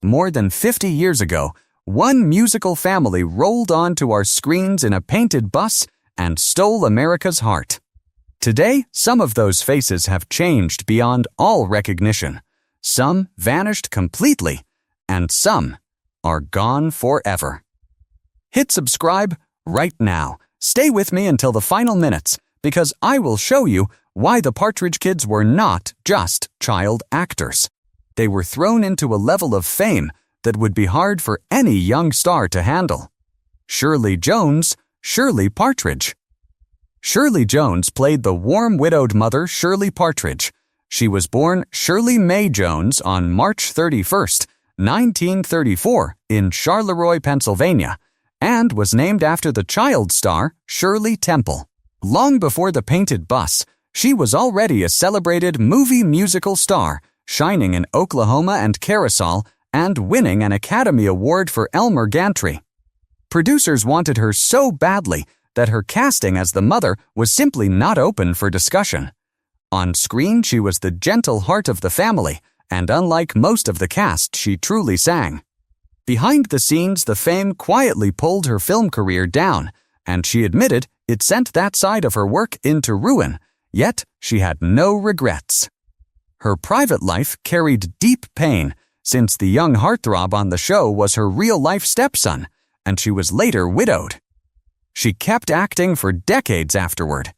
more than 50 years ago, one musical family rolled onto our screens in a painted bus and stole America's heart. Today, some of those faces have changed beyond all recognition. Some vanished completely, and some are gone forever. Hit subscribe right now. Stay with me until the final minutes, because I will show you why the Partridge Kids were not just child actors. They were thrown into a level of fame that would be hard for any young star to handle. Shirley Jones, Shirley Partridge. Shirley Jones played the warm widowed mother Shirley Partridge. She was born Shirley Mae Jones on March 31st, 1934 in Charleroi, Pennsylvania, and was named after the child star Shirley Temple. Long before the painted bus, she was already a celebrated movie musical star, shining in Oklahoma and Carousel and winning an Academy Award for Elmer Gantry. Producers wanted her so badly that her casting as the mother was simply not open for discussion. On screen, she was the gentle heart of the family, and unlike most of the cast, she truly sang. Behind the scenes, the fame quietly pulled her film career down, and she admitted it sent that side of her work into ruin, yet she had no regrets. Her private life carried deep pain, since the young heartthrob on the show was her real-life stepson, and she was later widowed. She kept acting for decades afterward.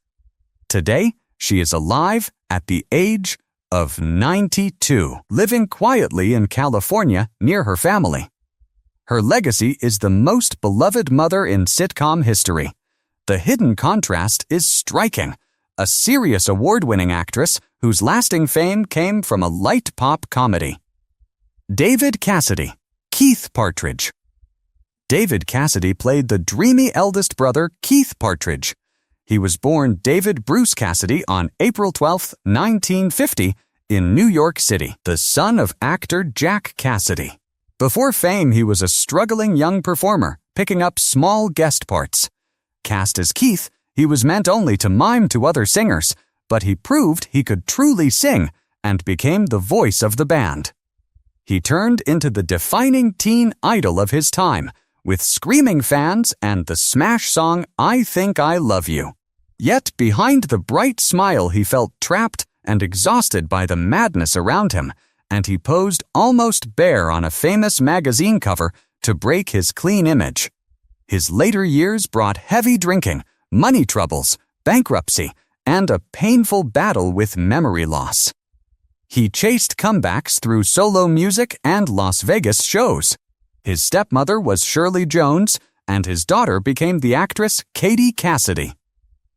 Today, she is alive at the age of 92, living quietly in California near her family. Her legacy is the most beloved mother in sitcom history. The hidden contrast is striking. A serious award-winning actress whose lasting fame came from a light pop comedy. David Cassidy, Keith Partridge. David Cassidy played the dreamy eldest brother Keith Partridge. He was born David Bruce Cassidy on April 12, 1950, in New York City, the son of actor Jack Cassidy. Before fame, he was a struggling young performer, picking up small guest parts. Cast as Keith, he was meant only to mime to other singers, but he proved he could truly sing and became the voice of the band. He turned into the defining teen idol of his time, with screaming fans and the smash song I Think I Love You. Yet behind the bright smile he felt trapped and exhausted by the madness around him, and he posed almost bare on a famous magazine cover to break his clean image. His later years brought heavy drinking, money troubles, bankruptcy, and a painful battle with memory loss. He chased comebacks through solo music and Las Vegas shows. His stepmother was Shirley Jones, and his daughter became the actress Katie Cassidy.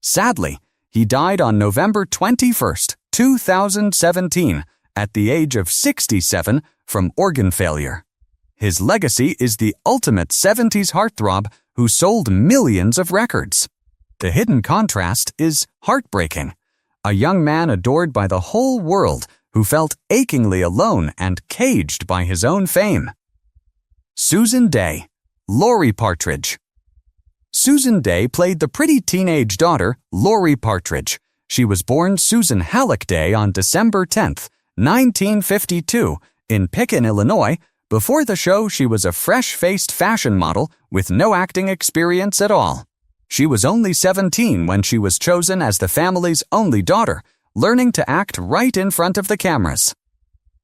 Sadly, he died on November 21, 2017, at the age of 67 from organ failure. His legacy is the ultimate 70s heartthrob who sold millions of records. The hidden contrast is heartbreaking. A young man adored by the whole world who felt achingly alone and caged by his own fame. Susan Day, Lori Partridge. Susan Day played the pretty teenage daughter, Lori Partridge. She was born Susan Halleck Day on December 10, 1952, in Pekin, Illinois. Before the show, she was a fresh-faced fashion model with no acting experience at all. She was only 17 when she was chosen as the family's only daughter, learning to act right in front of the cameras.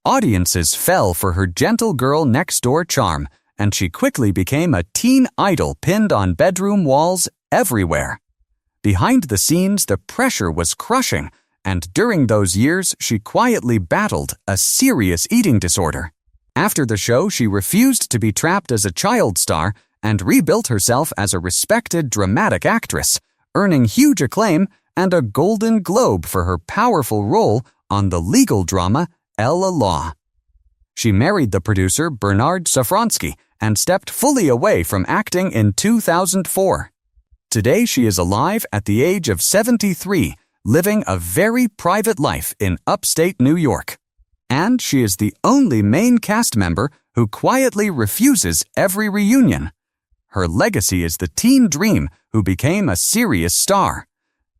Audiences fell for her gentle girl next-door charm, and she quickly became a teen idol pinned on bedroom walls everywhere. Behind the scenes, the pressure was crushing, and during those years, she quietly battled a serious eating disorder. After the show, she refused to be trapped as a child star and rebuilt herself as a respected dramatic actress, earning huge acclaim and a Golden Globe for her powerful role on the legal drama Ella Law. She married the producer Bernard Safransky and stepped fully away from acting in 2004. Today she is alive at the age of 73, living a very private life in upstate New York. And she is the only main cast member who quietly refuses every reunion. Her legacy is the teen dream who became a serious star.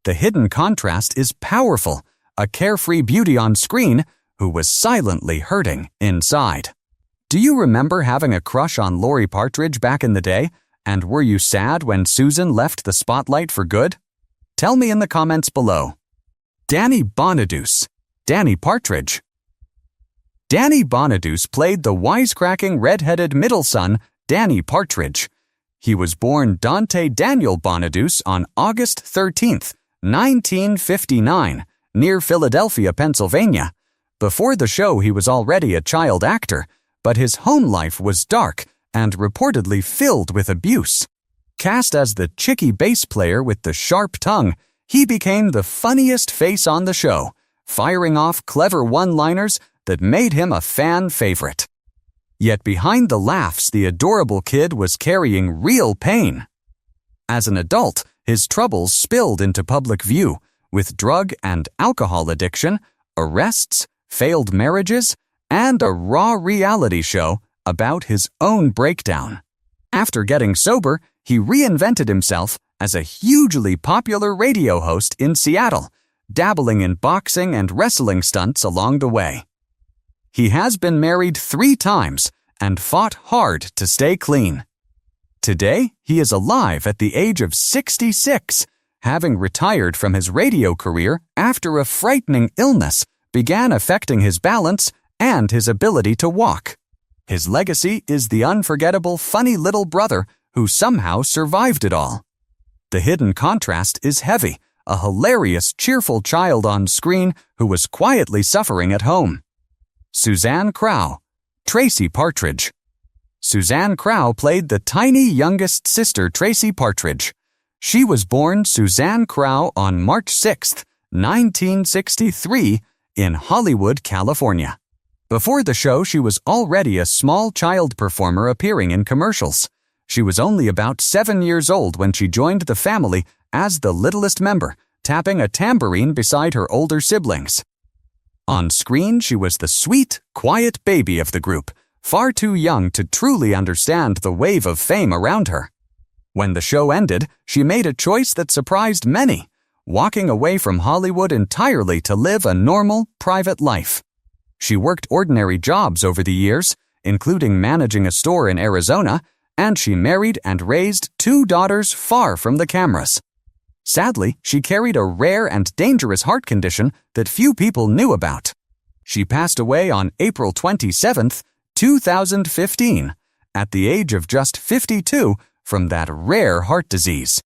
The hidden contrast is powerful, a carefree beauty on screen who was silently hurting inside. Do you remember having a crush on Lori Partridge back in the day? And were you sad when Susan left the spotlight for good? Tell me in the comments below. Danny Bonaduce, Danny Partridge. Danny Bonaduce played the wisecracking red-headed middle son, Danny Partridge. He was born Dante Daniel Bonaduce on August 13th, 1959, near Philadelphia, Pennsylvania. Before the show, he was already a child actor, but his home life was dark and reportedly filled with abuse. Cast as the chicky bass player with the sharp tongue, he became the funniest face on the show, firing off clever one-liners that made him a fan favorite. Yet behind the laughs, the adorable kid was carrying real pain. As an adult, his troubles spilled into public view, with drug and alcohol addiction, arrests, failed marriages, and a raw reality show about his own breakdown. After getting sober, he reinvented himself as a hugely popular radio host in Seattle, dabbling in boxing and wrestling stunts along the way. He has been married 3 times and fought hard to stay clean. Today, he is alive at the age of 66, having retired from his radio career after a frightening illness began affecting his balance and his ability to walk. His legacy is the unforgettable funny little brother who somehow survived it all. The hidden contrast is Heavy, a hilarious, cheerful child on screen who was quietly suffering at home. Suzanne Crowe, Tracy Partridge. Suzanne Crowe played the tiny youngest sister Tracy Partridge. She was born Suzanne Crowe on March 6, 1963, in Hollywood, California. Before the show, she was already a small child performer appearing in commercials. She was only about 7 years old when she joined the family as the littlest member, tapping a tambourine beside her older siblings. On screen, she was the sweet, quiet baby of the group, far too young to truly understand the wave of fame around her. When the show ended, she made a choice that surprised many, walking away from Hollywood entirely to live a normal, private life. She worked ordinary jobs over the years, including managing a store in Arizona, and she married and raised 2 daughters far from the cameras. Sadly, she carried a rare and dangerous heart condition that few people knew about. She passed away on April 27, 2015, at the age of just 52 from that rare heart disease.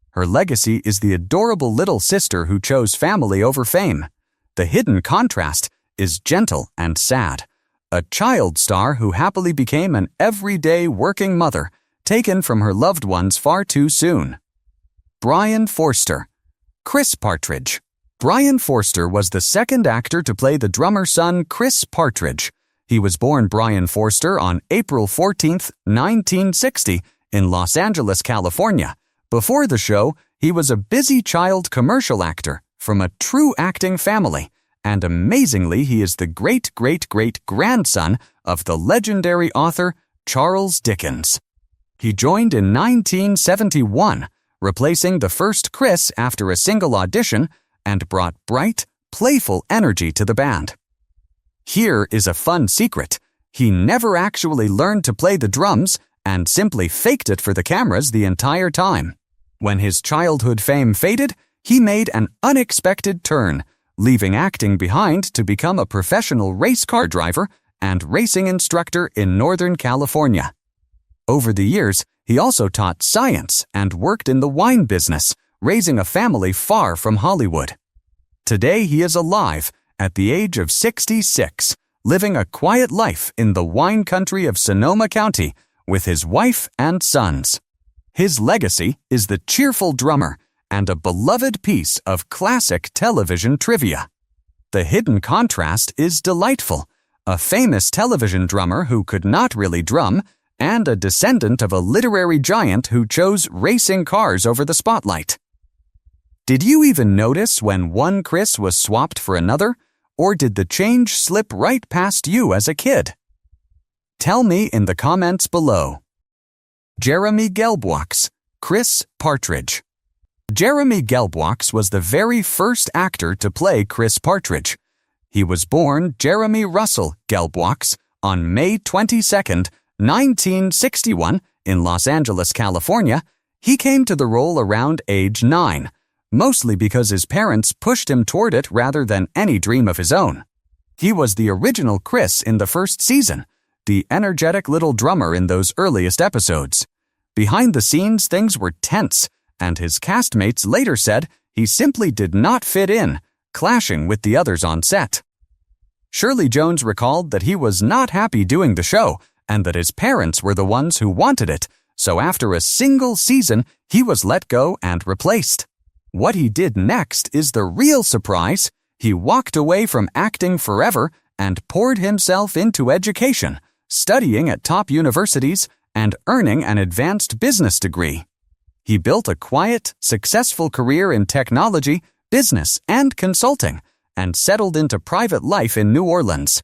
Her legacy is the adorable little sister who chose family over fame. The hidden contrast is gentle and sad, a child star who happily became an everyday working mother, taken from her loved ones far too soon. Brian Forster, Chris Partridge. Brian Forster was the second actor to play the drummer's son Chris Partridge. He was born Brian Forster on April 14, 1960, in Los Angeles, California. Before the show, he was a busy child commercial actor from a true acting family, and amazingly, he is the great-great-great-grandson of the legendary author Charles Dickens. He joined in 1971, replacing the first Chris after a single audition, and brought bright, playful energy to the band. Here is a fun secret. He never actually learned to play the drums and simply faked it for the cameras the entire time. When his childhood fame faded, he made an unexpected turn, leaving acting behind to become a professional race car driver and racing instructor in Northern California. Over the years, he also taught science and worked in the wine business, raising a family far from Hollywood. Today he is alive at the age of 66, living a quiet life in the wine country of Sonoma County with his wife and sons. His legacy is the cheerful drummer and a beloved piece of classic television trivia. The hidden contrast is delightful, a famous television drummer who could not really drum, and a descendant of a literary giant who chose racing cars over the spotlight. Did you even notice when one Chris was swapped for another, or did the change slip right past you as a kid? Tell me in the comments below. Jeremy Gelbwaks, Chris Partridge. Jeremy Gelbwaks was the very first actor to play Chris Partridge. He was born Jeremy Russell Gelbwaks On May 22, 1961, in Los Angeles, California, he came to the role around age 9, mostly because his parents pushed him toward it rather than any dream of his own. He was the original Chris in the first season, the energetic little drummer in those earliest episodes. Behind the scenes, things were tense, and his castmates later said he simply did not fit in, clashing with the others on set. Shirley Jones recalled that he was not happy doing the show and that his parents were the ones who wanted it, so after a single season, he was let go and replaced. What he did next is the real surprise. He walked away from acting forever and poured himself into education, studying at top universities and earning an advanced business degree. He built a quiet, successful career in technology, business, and consulting, and settled into private life in New Orleans.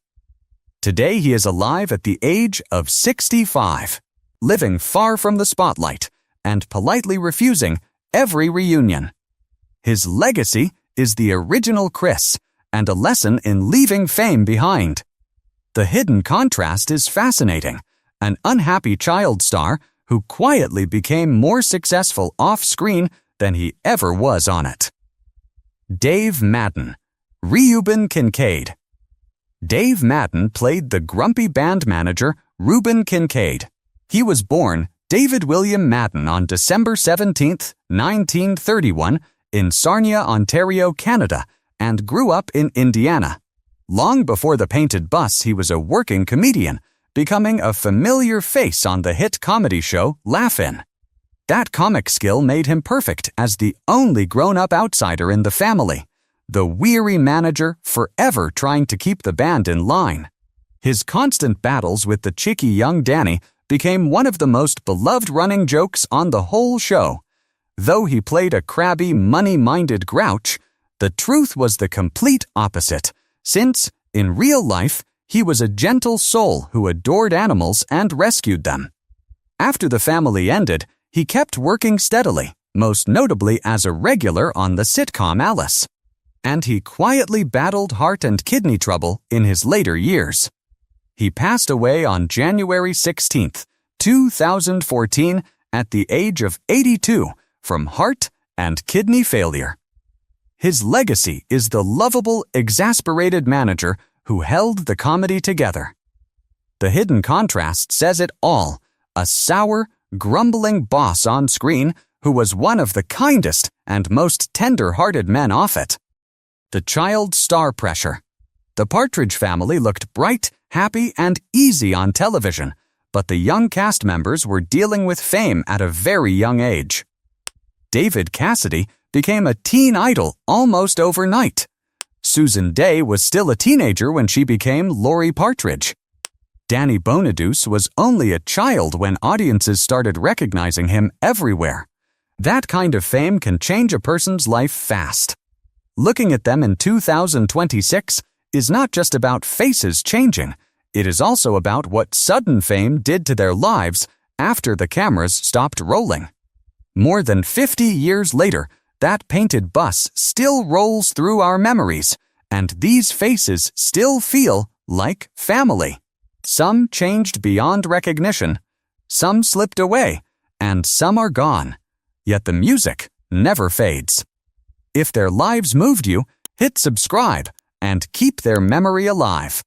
Today he is alive at the age of 65, living far from the spotlight and politely refusing every reunion. His legacy is the original Chris and a lesson in leaving fame behind. The hidden contrast is fascinating. An unhappy child star who quietly became more successful off-screen than he ever was on it. Dave Madden, Reuben Kincaid. Dave Madden played the grumpy band manager Reuben Kincaid. He was born David William Madden on December 17, 1931, in Sarnia, Ontario, Canada, and grew up in Indiana. Long before the painted bus, he was a working comedian, becoming a familiar face on the hit comedy show Laugh-In. That comic skill made him perfect as the only grown-up outsider in the family, the weary manager forever trying to keep the band in line. His constant battles with the cheeky young Danny became one of the most beloved running jokes on the whole show. Though he played a crabby, money-minded grouch, the truth was the complete opposite, since, in real life, he was a gentle soul who adored animals and rescued them. After the family ended, he kept working steadily, most notably as a regular on the sitcom Alice. And he quietly battled heart and kidney trouble in his later years. He passed away on January 16, 2014, at the age of 82 from heart and kidney failure. His legacy is the lovable, exasperated manager who held the comedy together. The hidden contrast says it all, a sour, grumbling boss on screen who was one of the kindest and most tender-hearted men off it. The child star pressure. The Partridge family looked bright, happy, and easy on television, but the young cast members were dealing with fame at a very young age. David Cassidy became a teen idol almost overnight. Susan Day was still a teenager when she became Laurie Partridge. Danny Bonaduce was only a child when audiences started recognizing him everywhere. That kind of fame can change a person's life fast. Looking at them in 2026 is not just about faces changing, it is also about what sudden fame did to their lives after the cameras stopped rolling. More than 50 years later, that painted bus still rolls through our memories, and these faces still feel like family. Some changed beyond recognition, some slipped away, and some are gone. Yet the music never fades. If their lives moved you, hit subscribe and keep their memory alive.